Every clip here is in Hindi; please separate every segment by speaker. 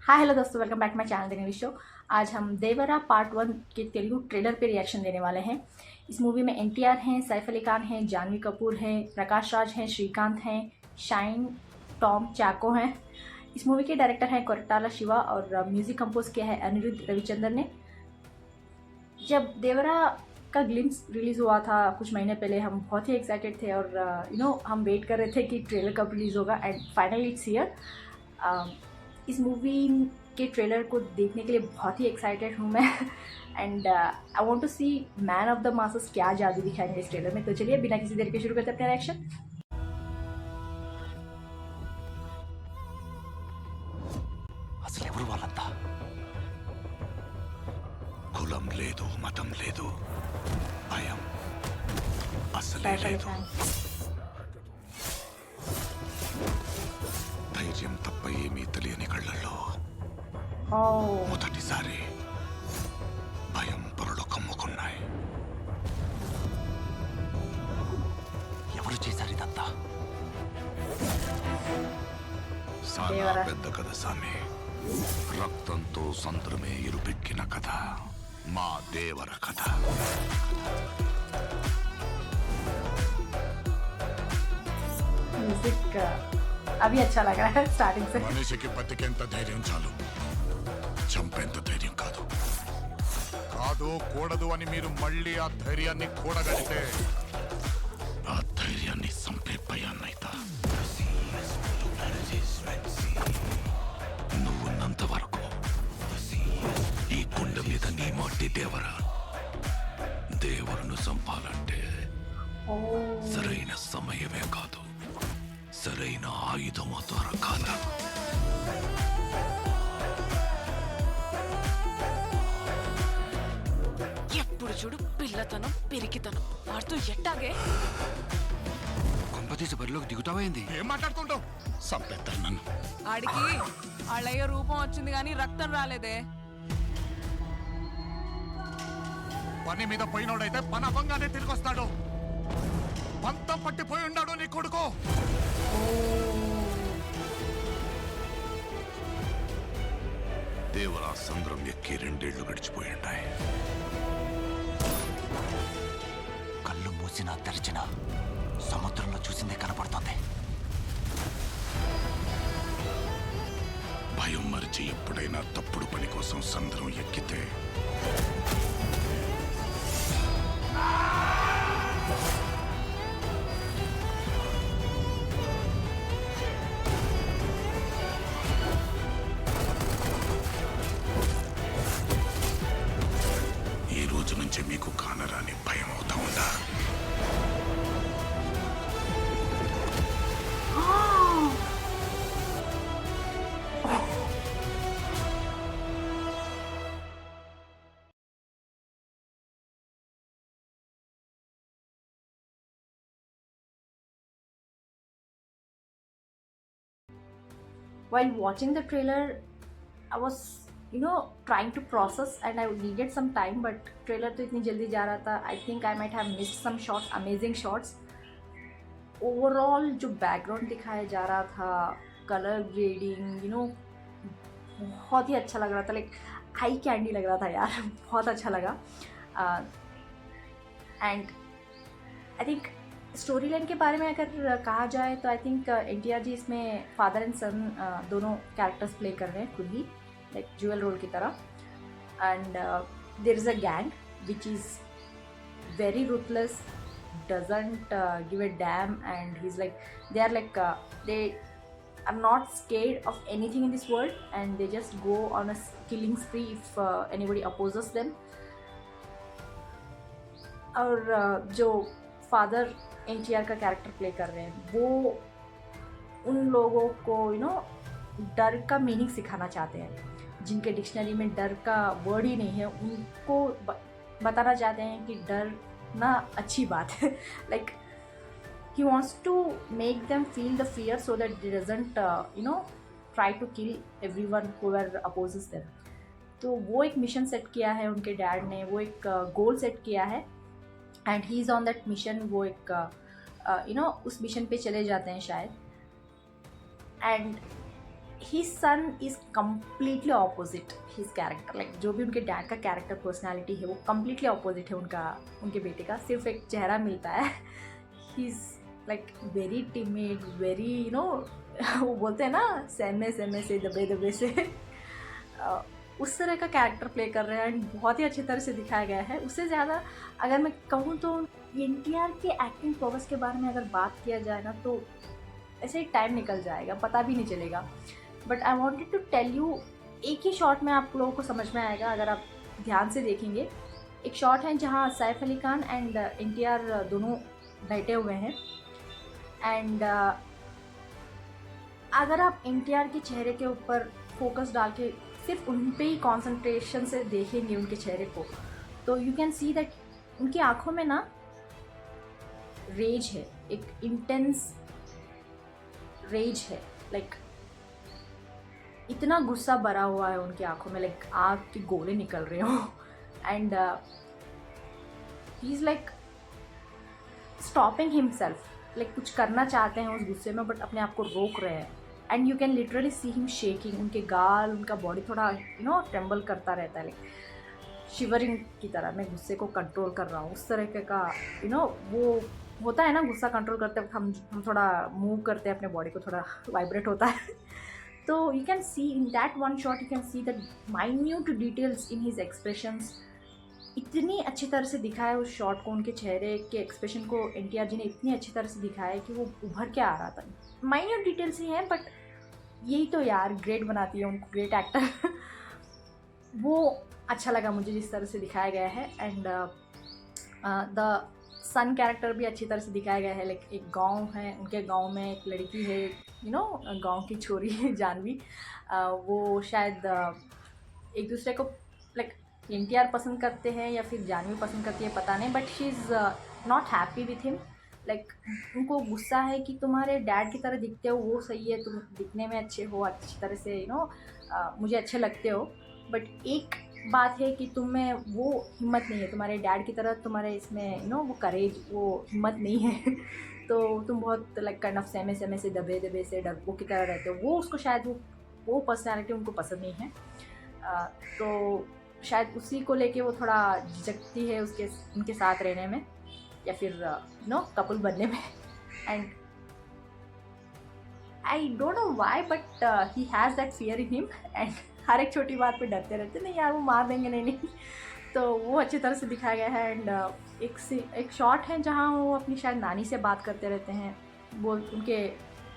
Speaker 1: हाय हेलो दोस्तों, welcome back my channel the English show. आज हम देवरा पार्ट 1 के तेलुगु ट्रेलर पे रिएक्शन देने वाले हैं। इस मूवी में एनटीआर हैं, सैफ अली खान हैं, जानवी कपूर हैं, प्रकाश राज हैं, श्रीकांत हैं, शाइन टॉम चाको हैं। इस मूवी के डायरेक्टर हैं कोरटाला शिवा और म्यूजिक कंपोज किया है अनिरुद्ध रविचंद्र ने। जब देवरा का ग्लिम्स रिलीज़ हुआ था कुछ महीने पहले, हम बहुत ही एक्साइटेड थे और हम वेट कर रहे थे कि ट्रेलर कब रिलीज़ होगा एंड फाइनली इट्स हियर। इस मूवी के ट्रेलर को देखने के लिए बहुत ही एक्साइटेड हूँ मैं and I want to see man of the masses क्या जादू दिखाएंगे इस ट्रेलर में। तो चलिए बिना किसी देर के शुरू करते हैं अपना रिएक्शन।
Speaker 2: అసలు ఎవరు వాళ్ళంతా? కులం లేదు, మతం లేదు, భయం అసలే లేదు. ధైర్యం తప్ప ఏమీ తెలియని కళ్ళల్లో మొదటిసారి భయం పొరలు కమ్ముకున్నాయి. ఎవరు చేశారు ఇదంతా? చాలా పెద్ద కథ సామి. రక్తంతో సంద్రమే ఇరుపెక్కిన కథ, మా దేవర కథ.
Speaker 1: म्यूजिक अभी अच्छा लग रहा है स्टार्टिंग से।
Speaker 2: మనిషికి బతికేంత ధైర్యం చాలు, చంపేంత ధైర్యం కాదు. కాదు కూడదు అని మీరు మళ్ళీ ఆ ధైర్యాన్ని కూడగలిగితే ఆ ధైర్యాన్ని చంపే భయాన్నైతా. నువ్వున్నంత వరకు ఈ గుండె మీద నీ మట్టి దేవర. దేవరును చంపాలంటే సరైన సమయమే కాదు, సరైన ఆయుధము దొరకాల.
Speaker 3: ఎప్పుడు చూడు పిల్లతనం పిరికితనం వాడుతూ ఎట్టాగే
Speaker 2: కొంపతీసి బరిలోకి దిగుతావైంది. ఏం మాట్లాడుతుంటావు? చంపేస్తాను నన్ను.
Speaker 3: ఆడికి వాళ్ళయ్య రూపం వచ్చింది కానీ రక్తం రాలేదే.
Speaker 2: పని మీద పోయినోడైతే పని అవ్వంగానే తిరిగి వస్తాడు. పంతం పట్టిపోయి ఉన్నాడు నీ కొడుకు. దేవరా సంద్రం ఎక్కి 2 ఏళ్లు గడిచిపోయిండాయి. కళ్ళు మూసినా తెరిచినా సముద్రంలో చూసిందే కనపడుతుంది. భయం మరిచి ఎప్పుడైనా తప్పుడు పని కోసం సంద్రం ఎక్కితే ఈ రోజు నుంచి మీకు కానరాని భయం అవుతా ఉందా?
Speaker 1: While watching the trailer, I was trying to process and I needed some time, but trailer तो इतनी जल्दी जा रहा था. I think I might have missed some shots, amazing shots. Overall जो बैकग्राउंड दिखाया जा रहा था, कलर ग्रेडिंग बहुत ही अच्छा लग रहा था. लाइक हाई कैंडी लग रहा था यार बहुत अच्छा लगा. And I think story line के बारे में अगर कहा जाए तो आई थिंक एनटीआर जी इसमें फादर एंड सन दोनों कैरेक्टर्स प्ले कर रहे हैं खुद ही, लाइक ज्वेल रोल की तरह. And there is a gang which is very ruthless, doesn't give a damn, and he's like they are like they are not scared of anything in this world and they just go on a killing spree if anybody opposes them. और जो फादर एनटीआर का कैरेक्टर प्ले कर रहे हैं वो उन लोगों को डर का मीनिंग सिखाना चाहते हैं. जिनके डिक्शनरी में डर का वर्ड ही नहीं है उनको बताना चाहते हैं कि डर ना अच्छी बात है. Like he wants to make them feel the fear so that they doesn't try to kill everyone whoever opposes them. तो वो एक मिशन सेट किया है उनके डैड ने, वो एक गोल सेट किया है and he is on that mission. वो एक उस मिशन पे चले जाते हैं शायद. And his son is completely opposite his character. like जो भी उनके डैड का कैरेक्टर पर्सनालिटी है वो completely opposite है उनके बेटे का. सिर्फ एक चेहरा मिलता है. He is like very timid, very वो बोलते हैं ना सहमे से दबे से उस तरह का कैरेक्टर प्ले कर रहे हैं एंड बहुत ही अच्छी तरह से दिखाया गया है. उससे ज़्यादा अगर मैं कहूँ तो एनटीआर के एक्टिंग प्रोग्रेस के बारे में अगर बात किया जाए ना तो ऐसे ही टाइम निकल जाएगा, पता भी नहीं चलेगा. But I wanted to tell you, एक ही शॉट में आप लोगों को समझ में आएगा अगर आप ध्यान से देखेंगे. एक शॉट है जहाँ सैफ अली खान एंड एनटीआर दोनों बैठे हुए हैं एंड अगर आप एनटीआर के चेहरे के ऊपर फोकस डाल के सिर्फ उन पे ही कॉन्सेंट्रेशन से देखेंगे उनके चेहरे को तो यू कैन सी दैट उनकी आँखों में ना रेज है, एक इंटेंस रेज है. लाइक इतना गुस्सा भरा हुआ है उनकी आंखों में, लाइक आग के गोले निकल रहे हो and he is like stopping himself. Like कुछ करना चाहते हैं उस गुस्से में बट अपने आप को रोक रहे हैं and you can literally see him shaking. उनके गाल, उनका बॉडी थोड़ा ट्रेम्बल करता रहता है, लाइक शिवरिंग की तरह. मैं गुस्से को कंट्रोल कर रहा हूँ उस तरह का वो होता है ना. गुस्सा कंट्रोल करते वक्त हम थोड़ा मूव करते हैं अपने बॉडी को, थोड़ा वाइब्रेट होता है. तो you can see in that one shot you can see the minute details in his expressions. इतनी अच्छी तरह से दिखाया है उस शॉट को, उनके चेहरे के एक्सप्रेशन को एनटीआर जी ने इतनी अच्छी तरह से दिखाया है कि वो उभर के आ रहा था. माइन्यूट डिटेल्स ही हैं बट यही तो यार ग्रेट बनाती है उनको, ग्रेट एक्टर. वो अच्छा लगा मुझे जिस तरह से दिखाया गया है एंड द सन कैरेक्टर भी अच्छी तरह से दिखाया गया है. लाइक एक गांव है, उनके गांव में एक लड़की है गांव की छोरी है जानवी. वो शायद एक दूसरे को लाइक एनटीआर पसंद करते हैं या फिर जानवी पसंद करती है पता नहीं, but she is not happy with him. Like उनको गुस्सा है कि तुम्हारे डैड की तरह दिखते हो वो सही है, तुम दिखने में अच्छे हो, अच्छी तरह से मुझे अच्छे लगते हो, बट एक बात है कि तुम में वो हिम्मत नहीं है तुम्हारे डैड की तरह, तुम्हारे इसमें वो करेज, वो हिम्मत नहीं है. तो तुम बहुत लाइक काइंड ऑफ सहमे से दबे से डरपों की तरह रहते हो. वो उसको शायद वो पर्सनैलिटी उनको पसंद नहीं है. तो शायद उसी को लेके वो थोड़ा झिझकती है उनके साथ रहने में या फिर कपल बनने में. And I don't know why but he has that fear in him and हर एक छोटी बात पे डरते रहते नहीं यार वो मार देंगे नहीं. तो वो अच्छी तरह से दिखाया गया है. एंड एक शॉट है जहाँ वो अपनी शायद नानी से बात करते रहते हैं, उनके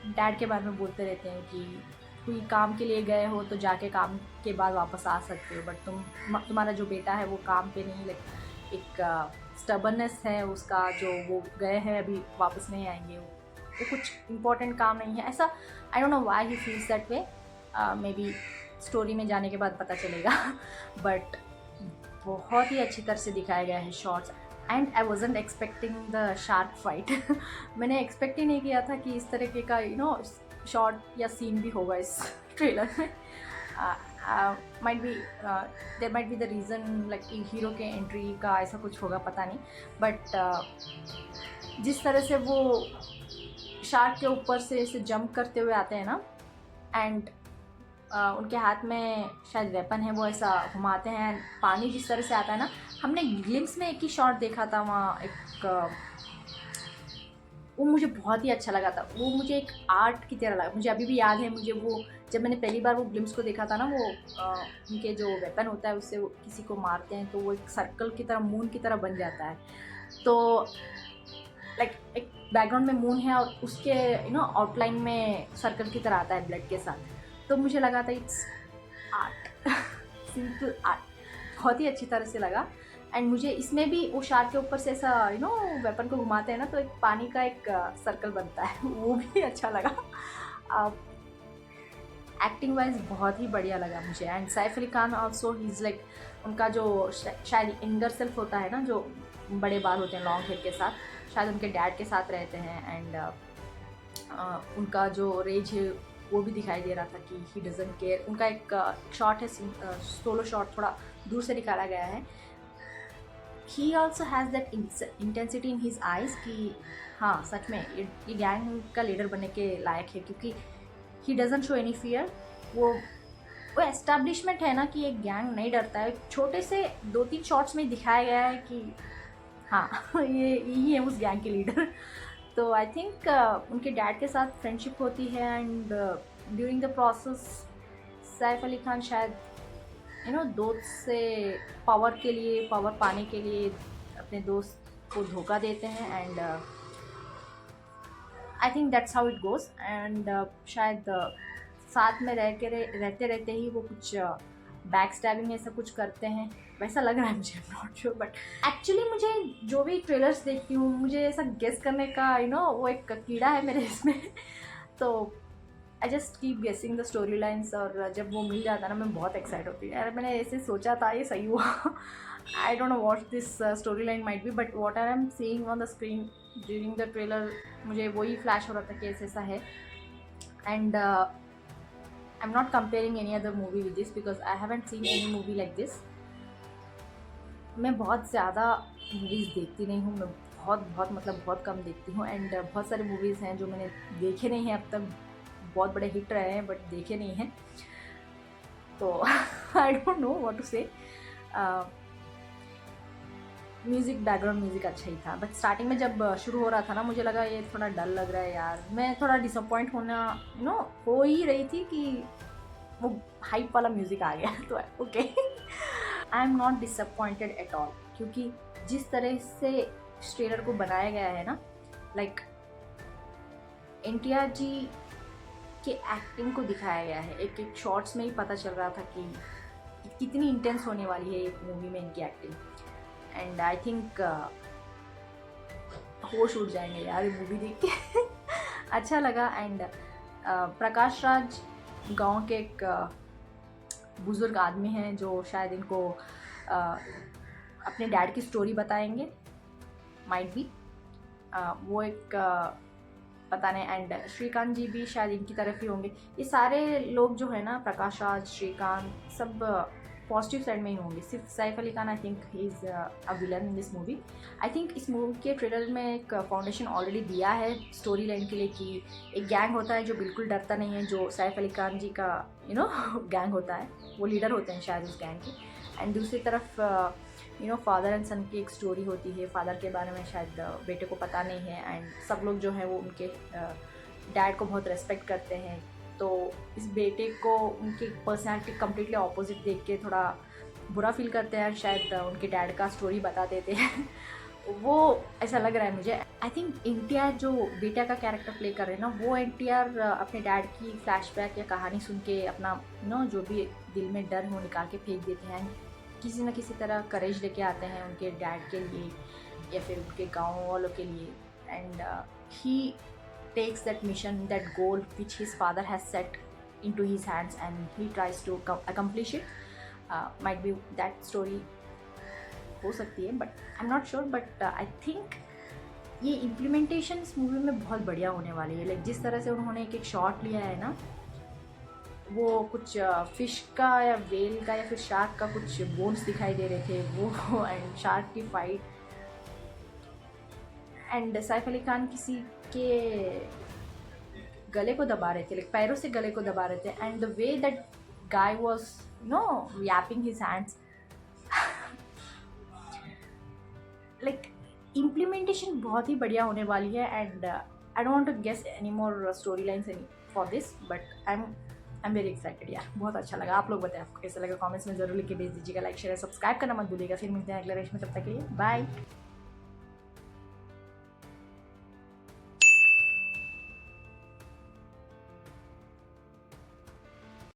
Speaker 1: डैड के बारे में बोलते रहते हैं कि कोई काम के लिए गए हो तो जाके काम के बाद वापस आ सकते हो, बट तुम्हारा जो बेटा है वो काम पे नहीं, लाइक एक स्टबर्नेस है उसका, जो वो गए हैं अभी वापस नहीं आएंगे, वो कुछ इम्पोर्टेंट काम नहीं है ऐसा. आई don't know why he feels that way. May be story में जाने के बाद पता चलेगा. बट बहुत ही अच्छी तरह से दिखाया गया है shorts and I wasn't expecting the shark fight. मैंने एक्सपेक्ट ही नहीं किया था कि इस तरीके का शॉट या सीन भी होगा इस ट्रेलर में. Might be there might be the reason like hero के एंट्री का ऐसा कुछ होगा पता नहीं, बट जिस तरह से वो शार्क के ऊपर से ऐसे जंप करते हुए आते हैं ना एंड उनके हाथ में शायद वेपन है, वो ऐसा घुमाते हैं, पानी जिस तरह से आता है ना. हमने ग्लिम्स में एक ही शॉट देखा था वहाँ एक वो मुझे बहुत ही अच्छा लगा था. वो मुझे एक आर्ट की तरह लगा. मुझे अभी भी याद है, मुझे वो जब मैंने पहली बार वो ग्लिम्स को देखा था ना, वो उनके जो वेपन होता है उससे वो किसी को मारते हैं तो वो एक सर्कल की तरह, मून की तरह बन जाता है. तो लाइक एक बैकग्राउंड में मून है और उसके आउटलाइन में सर्कल की तरह आता है ब्लड के साथ. तो मुझे लगा था इट्स आर्ट, सिंपल आर्ट. बहुत ही अच्छी तरह से लगा. एंड मुझे इसमें भी वो शार्क के ऊपर से ऐसा वेपन को घुमाते हैं ना तो एक पानी का एक सर्कल बनता है, वो भी अच्छा लगा. एक्टिंग वाइज बहुत ही बढ़िया लगा मुझे. And Saif Ali Khan also he is like उनका जो शायद इंगर सेल्फ होता है ना, जो बड़े बाल होते हैं लॉन्ग हेयर के साथ, शायद उनके डैड के साथ रहते हैं. एंड उनका जो रेज है वो भी दिखाई दे रहा था कि ही डजंट केयर. उनका एक शॉट है, सोलो शॉट थोड़ा दूर से निकाला गया है. He also has that intensity in his eyes कि हाँ सच में ये गैंग का लीडर बनने के लायक है, क्योंकि he doesn't show any fear. वो एस्टैब्लिशमेंट है ना कि एक गैंग नहीं डरता है। छोटे से 2-3 शॉट्स में दिखाया गया है कि हाँ ये यही है उस गैंग के लीडर। तो आई थिंक उनके डैड के साथ फ्रेंडशिप होती है and during the process Saif Ali Khan शायद दोस्त से पावर पाने के लिए अपने दोस्त को धोखा देते हैं and I think that's how it goes and शायद साथ में रहते रहते ही वो कुछ बैक स्टैबिंग ऐसा कुछ करते हैं, वैसा लग रहा है मुझे। नॉट श्योर, बट एक्चुअली मुझे जो भी ट्रेलर्स देखती हूँ मुझे ऐसा गेस करने का वो एक कीड़ा है मेरे इसमें तो आई जस्ट कीप गेसिंग द स्टोरी लाइन्स, और जब वो मिल जाता है ना मैं बहुत एक्साइट होती हूँ। यार मैंने ऐसे सोचा था, ये सही हुआ। आई don't know what this story line might be, but what I am seeing on the screen during the trailer मुझे वही फ्लैश हो रहा था कि ऐसा है। And I'm not comparing any other movie with this because I haven't seen any movie like this. मैं बहुत ज़्यादा मूवीज़ देखती नहीं हूँ, मैं बहुत कम देखती हूँ एंड बहुत सारे मूवीज़ हैं जो मैंने देखे नहीं हैं अब तक, बहुत बड़े हिट रहे हैं बट देखे नहीं हैं। तो I don't know what to say. Music, background music अच्छा ही था, बट स्टार्टिंग में जब शुरू हो रहा था ना मुझे लगा ये थोड़ा डल लग रहा है यार। मैं थोड़ा डिसअपॉइंट हो ही रही थी कि वो हाइप वाला म्यूज़िक आ गया। तो okay, I am not disappointed at all, क्योंकि जिस तरह से ट्रेलर को बनाया गया है ना, लाइक एनटीआर जी के एक्टिंग को दिखाया गया है। एक एक शॉर्ट्स में ही पता चल रहा था कि कितनी इंटेंस होने वाली है एक मूवी में इनकी एक्टिंग। एंड आई थिंक होश उड़ जाएंगे यार ये मूवी देख के। अच्छा लगा। एंड प्रकाश राज गांव के एक बुज़ुर्ग आदमी हैं जो शायद इनको अपने डैड की स्टोरी बताएंगे, माइट बी वो एक पता नहीं। एंड श्रीकांत जी भी शायद इनकी तरफ ही होंगे। ये सारे लोग जो है ना, प्रकाश राज, श्रीकांत, सब पॉजिटिव साइड में ही होंगे। सिर्फ Saif Ali Khan I think he is a villain in this movie. I think इस मूवी के ट्रेलर में एक फाउंडेशन ऑलरेडी दिया है स्टोरी लाइन के लिए कि एक गैंग होता है जो बिल्कुल डरता नहीं है, जो सैफ अली खान जी का गैंग होता है, वो लीडर होते हैं शायद उस गैंग के। एंड दूसरी तरफ फादर एंड सन की एक स्टोरी होती है। फादर के बारे में शायद बेटे को पता नहीं है एंड सब लोग जो हैं वो उनके डैड को बहुत रेस्पेक्ट करते हैं। तो इस बेटे को उनकी पर्सनैलिटी कम्प्लीटली ऑपोजिट देख के थोड़ा बुरा फील करते हैं, शायद उनके डैड का स्टोरी बता देते हैं। वो ऐसा लग रहा है मुझे। आई थिंक एनटीआर जो बेटा का कैरेक्टर प्ले कर रहे हैं ना, वो एनटीआर अपने डैड की फ्लैशबैक या कहानी सुन के अपना जो भी दिल में डर हो निकाल के फेंक देते हैं, किसी न किसी तरह करेज लेके आते हैं उनके डैड के लिए या फिर उनके गाँव वालों के लिए। And he takes that mission, that goal which his father has set into his hands and he tries to accomplish it. Might be that story हो सकती है, but I'm not sure. But I think ये इम्प्लीमेंटेशन इस मूवी में बहुत बढ़िया होने वाली है। लाइक जिस तरह से उन्होंने एक शॉट लिया है ना, वो कुछ फिश का या वेल का या फिर शार्क का कुछ बोन्स दिखाई दे रहे थे वो, एंड शार्क की फाइट, एंड सैफ अली खान किसी के गले को दबा रहे थे, लाइक पैरों से गले को दबा रहे थे। And the way that guy was yapping his hands, like implementation बहुत ही बढ़िया होने वाली है। And I don't want to guess any more story lines for this, but I am very excited यार। बहुत अच्छा लगा। आप लोग बताएं आपको कैसा लगा, कमेंट्स में जरूर लिख के भेज दीजिएगा। लाइक शेयर सब्सक्राइब करना मत भूलिएगा। फिर मिलते हैं अगले रेश में, तब तक के लिए बाय।